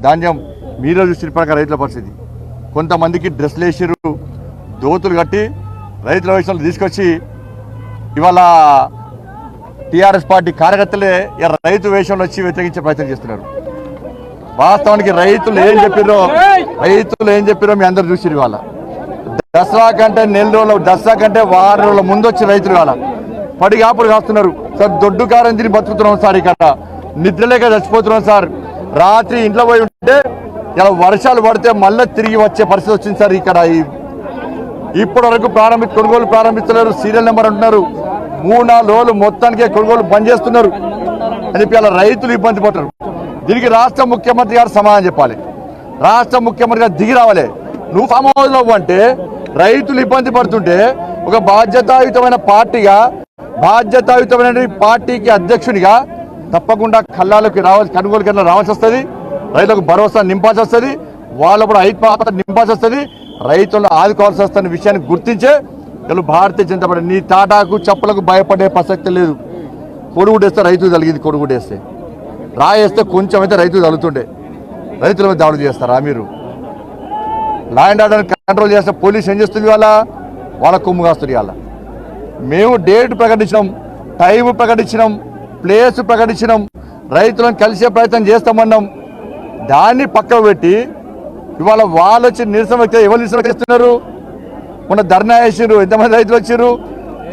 ధాన్యం మీరే చూసిన ప్రకారం రైతుల పరిస్థితి. కొంతమందికి డ్రెస్లు వేసిరు, దోతులు కట్టి రైతుల విషయంలో తీసుకొచ్చి ఇవాళ టీఆర్ఎస్ పార్టీ కార్యకర్తలే రైతు వేషంలో వచ్చి వ్యతిరేకించే ప్రయత్నం చేస్తున్నారు. వాస్తవానికి రైతులు ఏం చెప్పారో మీ అందరు చూసిరు. ఇవాళ దసరా కంటే నెల రోజుల దసరా కంటే వారం రోజుల ముందు వచ్చి రైతులు ఇవాళ పడిగాపులు కాస్తున్నారు. సార్ దొడ్డు కారం తిని బతుకుతున్నాం సార్, ఇక్కడ నిద్రలేక చచ్చిపోతున్నాం సార్. రాత్రి ఇంట్లో పోయి ఉంటే ఇలా వర్షాలు పడితే మళ్ళీ తిరిగి వచ్చే పరిస్థితి వచ్చింది సార్. ఇక్కడ ఇప్పటి వరకు కొనుగోలు ప్రారంభిస్తున్నారు, సీరియల్ నెంబర్ అంటున్నారు. 3-4 రోజులు మొత్తానికే కొనుగోలు బంద్ చేస్తున్నారు అని చెప్పి అలా రైతులు ఇబ్బంది పడతారు. దీనికి రాష్ట్ర ముఖ్యమంత్రి గారు సమాధానం చెప్పాలి. రాష్ట్ర ముఖ్యమంత్రి గారు దిగి రావాలి. నువ్వు ఫామ్ హౌస్లో అంటే రైతులు ఇబ్బంది పడుతుంటే ఒక బాధ్యతాయుతమైన పార్టీగా, బాధ్యతాయుతమైన పార్టీకి అధ్యక్షునిగా తప్పకుండా కళ్ళాలకి రావాల్సి, కొనుగోలు కేంద్రాలు రావాల్సి వస్తుంది. రైతులకు భరోసా నింపాల్సి వస్తుంది, వాళ్ళ కూడా ఐక్యత నింపాల్సి వస్తుంది, రైతులను ఆదుకోవాల్సి వస్తున్న విషయాన్ని గుర్తించే వీళ్ళు భారతీయ జనతా పార్టీ నీ తాటాకు చప్పులకు భయపడే ప్రసక్తి లేదు. కొడుగుడేస్తే రైతు తలిగింది, కొడుగుడేస్తే రాయేస్తే కొంచెం అయితే రైతు తలుతుండే. రైతుల మీద దాడులు చేస్తారా మీరు? లా అండ్ ఆర్డర్ కంట్రోల్ చేస్తే పోలీస్ ఏం చేస్తుంది? వాళ్ళ కొమ్ము కాస్తుంది. ఇవాళ మేము డేట్ ప్రకటించినాం, టైం ప్రకటించినాం, ప్లేస్ ప్రకటించినాం, రైతులను కలిసే ప్రయత్నం చేస్తామన్నాం. దాన్ని పక్కకు పెట్టి ఇవాళ వాళ్ళు వచ్చి నిరసన వ్యక్తి ఎవరు నిరసన చేస్తున్నారు? మొన్న ధర్నా వేసారు, ఎంతమంది రైతులు వచ్చారు?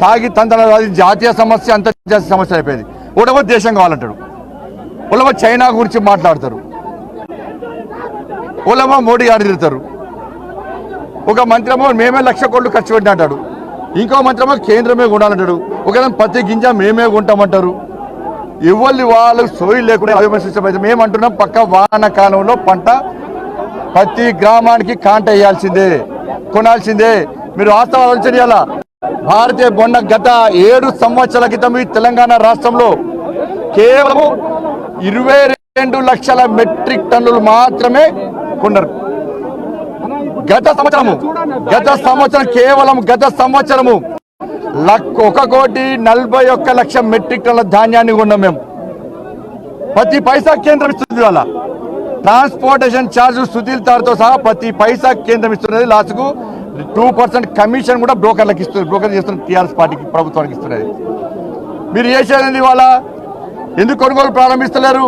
తాగి తంతన జాతీయ సమస్య, అంతర్జాతీయ సమస్య అయిపోయింది. ఒకటేమో దేశం కావాలంటాడు, ఒకళ్ళేమో చైనా గురించి మాట్లాడతారు, ఒకళ్ళేమో మోడీ గారు తిరుగుతారు. ఒక మంత్రమో మేమే 1,00,000 కోట్లు ఖర్చు పెట్టిన అంటాడు, ఇంకో మంత్రమో కేంద్రమే కొనాలంటాడు, ఒకవేళ ప్రతి గింజ మేమే కొంటామంటారు. ఎవరి వాళ్ళకు సోయి లేకుండా అవిమర్శించడం అయితే మేము అంటున్నాం. పక్క వానాకాలంలో పంట ప్రతి గ్రామానికి కాంట వేయాల్సిందే, కొనాల్సిందే. మీరు వాస్తవాలు ఆలోచన. భారతీయ బొండ గత 7 సంవత్సరాల క్రితం ఈ తెలంగాణ రాష్ట్రంలో కేవలం 22 లక్షల మెట్రిక్ టన్నులు మాత్రమే కొన్నారు. గత సంవత్సరం కేవలం 1,41,40,00,000 మెట్రిక్ టన్నుల ధాన్యాన్ని కొన్నాం మేము. ప్రతి పైసా కేంద్రం ఇస్తుంది. వాళ్ళ ట్రాన్స్పోర్టేషన్ ఛార్జ్ సుధీల్తార్తో సహా ప్రతి పైసా కేంద్రం ఇస్తున్నది. లాస్ట్కు 2% కమిషన్ కూడా బ్రోకర్లకు ఇస్తుంది. బ్రోకర్ చేస్తున్న టీఆర్ఎస్ పార్టీకి, ప్రభుత్వానికి ఇస్తున్నది. మీరు చేసేది వాళ్ళ ఎందుకు కొనుగోలు ప్రారంభిస్తలేరు?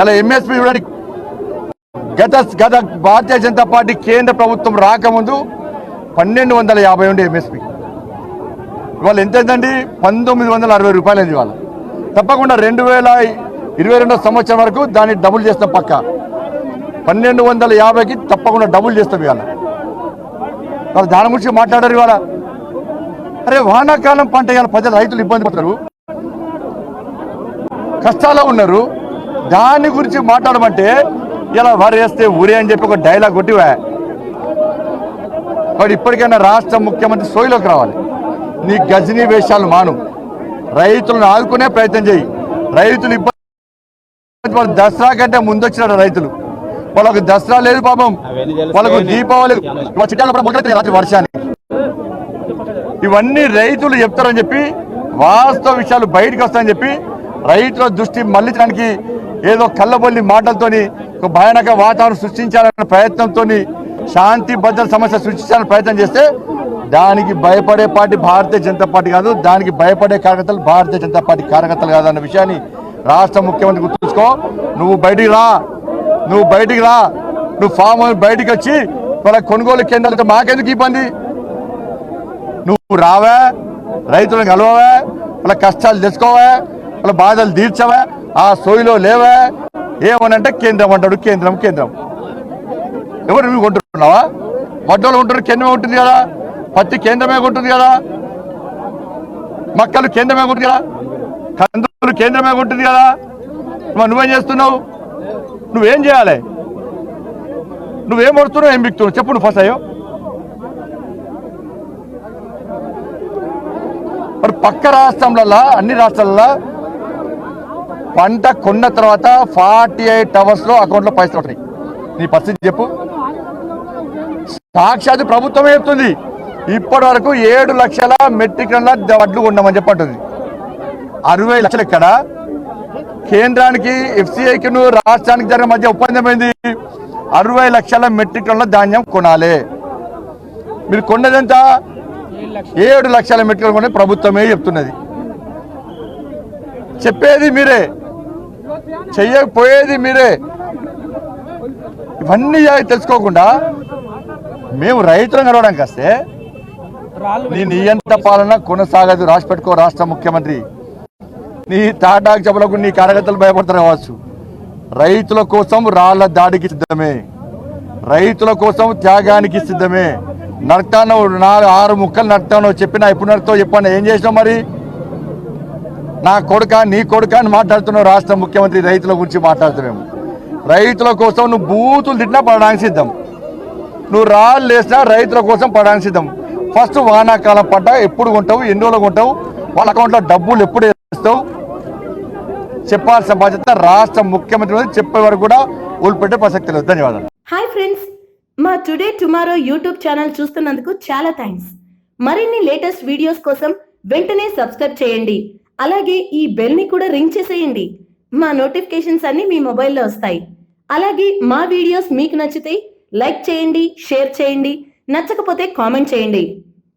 ఇలా ఎంఎస్పీ చూడండి. గత భారతీయ జనతా పార్టీ కేంద్ర ప్రభుత్వం రాకముందు 1,250 ఉండే ఎంఎస్పీ. ఇవాళ ఎంతైందండి? 1,960 రూపాయలు అయింది. ఇవాళ తప్పకుండా 2022 సంవత్సరం వరకు దాన్ని డబుల్ చేస్తాం. పక్క 1,250కి తప్పకుండా డబుల్ చేస్తాం. ఇవాళ వాళ్ళు దాని గురించి మాట్లాడారు. ఇవాళ అరే వానాకాలం పంట ఇవాళ ప్రజలు రైతులు ఇబ్బంది పడతారు, కష్టాల్లో ఉన్నారు. దాని గురించి మాట్లాడమంటే ఇలా వరి వేస్తే ఊరే అని చెప్పి ఒక డైలాగ్ కొట్టివా. వాడు ఇప్పటికైనా రాష్ట్ర ముఖ్యమంత్రి సోయిలోకి రావాలి. నీ గజనీ వేషాలు మాను, రైతులను ఆదుకునే ప్రయత్నం చేయి. రైతులు ఇబ్బంది దసరా కంటే ముందు వచ్చినారు రైతులు. వాళ్ళకు దసరా లేదు పాపం, వాళ్ళకు దీపావళి రాత్రి వర్షానికి. ఇవన్నీ రైతులు చెప్తారని చెప్పి, వాస్తవ విషయాలు బయటకు వస్తాయని చెప్పి రైతుల దృష్టి మళ్లించడానికి ఏదో కళ్ళబొల్లి మాటలతోని ఒక భయానక వాతావరణం సృష్టించాలన్న ప్రయత్నంతో, శాంతి భద్రత సమస్య సృష్టించాలని ప్రయత్నం చేస్తే దానికి భయపడే పార్టీ భారతీయ జనతా పార్టీ కాదు, దానికి భయపడే కార్యకర్తలు భారతీయ జనతా పార్టీ కార్యకర్తలు కాదన్న విషయాన్ని రాష్ట్ర ముఖ్యమంత్రి గుర్తుంచుకో. నువ్వు బయటికి రా, నువ్వు ఫామ్ హౌస్ బయటికి వచ్చి వాళ్ళ కొనుగోలు కేంద్రాలతో మాకెందుకు ఇబ్బంది? నువ్వు రావా, రైతులను కలవవా, వాళ్ళ కష్టాలు తెచ్చుకోవా, వాళ్ళ బాధలు తీర్చవా, ఆ సోయిలో లేవా? ఏమనంటే కేంద్రం అంటాడు. కేంద్రం ఎవరు? నువ్వు కొంటున్నావా? వడ్డోళ్ళు కొంటున్నారు, కేంద్రమే ఉంటుంది కదా. పత్తి కేంద్రమే కొంటుంది కదా, మక్కలు కేంద్రమే కొంటుంది కదా, కందులు కేంద్రమే ఉంటుంది కదా. నువ్వేం చేస్తున్నావు? నువ్వేం చేయాలి? నువ్వేం పడుతున్నావు, ఏం బిక్తున్నావు చెప్పు. నువ్వు ఫస్ట్ అయ్యో మరి పక్క రాష్ట్రంలలో, అన్ని రాష్ట్రాలలో పంట కొన్న తర్వాత 48 అవర్స్లో అకౌంట్లో పైసలు ఉంటాయి. నీ పరిస్థితి చెప్పు. సాక్షాత్ ప్రభుత్వమే చెప్తుంది ఇప్పటి వరకు 7 లక్షల మెట్రిక్ టన్నుల వడ్లు కొన్నామని చెప్పంటుంది. 60 లక్షలు ఎక్కడ? కేంద్రానికి FCIకి రాష్ట్రానికి జరిగిన మధ్య ఒప్పందం ఏంది? 60 లక్షల మెట్రిక్ టన్నుల ధాన్యం కొనాలి. మీరు కొన్నదంతా 7 లక్షల మెట్రిక్ టన్నులు కొనే ప్రభుత్వమే చెప్తున్నది. చెప్పేది మీరే, చెయ్యకపోయేది మీరే. ఇవన్నీ తెలుసుకోకుండా మేము రైతులను గడవడానికి వస్తే నీ నియంత పాలన కొనసాగదు. రాసి పెట్టుకో రాష్ట్ర ముఖ్యమంత్రి. నీ తాటాకు చెప్పులకు నీ కార్యకర్తలు భయపడతారు కావచ్చు. రైతుల కోసం రాళ్ల దాడికి సిద్ధమే, రైతుల కోసం త్యాగానికి సిద్ధమే. నడతాను 6 ముక్కలు నడతాను చెప్పినా ఎప్పుడు నడుతావు చెప్పాను. ఏం చేసినావు మరి? నా కొడుక నీ కొడుక అని మాట్లాడుతున్నావు. రాష్ట్ర ముఖ్యమంత్రి రైతుల గురించి మాట్లాడుతున్నాము. రైతుల కోసం నువ్వు బూతులు తిట్టినా పడడానికి సిద్ధం, నువ్వు రాళ్ళు వేసినా రైతుల కోసం పడడానికి సిద్ధం. ఫస్ట్ వానాకాలం పంట ఎప్పుడు కొంటావు, ఎన్ని రోజులు కొంటావు, వాళ్ళ అకౌంట్లో డబ్బులు ఎప్పుడు వేస్తావు చెప్పాల్సిన బాధ్యత రాష్ట్ర ముఖ్యమంత్రి. చెప్పే వరకు కూడా ఊళ్ళపెట్టే ప్రసక్తి లేదు. ధన్యవాదాలు. హాయ్ ఫ్రెండ్స్, మా టుడే టుమారో యూట్యూబ్ ఛానల్ చూస్తున్నందుకు చాలా థ్యాంక్స్. మరిన్ని లేటెస్ట్ వీడియోస్ కోసం వెంటనే సబ్స్క్రైబ్ చేయండి. అలాగే ఈ బెల్ ని కూడా రింగ్ చేసేయండి. మా నోటిఫికేషన్స్ అన్ని మీ మొబైల్లో వస్తాయి. అలాగే మా వీడియోస్ మీకు నచ్చితే లైక్ చేయండి, షేర్ చేయండి, నచ్చకపోతే కామెంట్ చేయండి.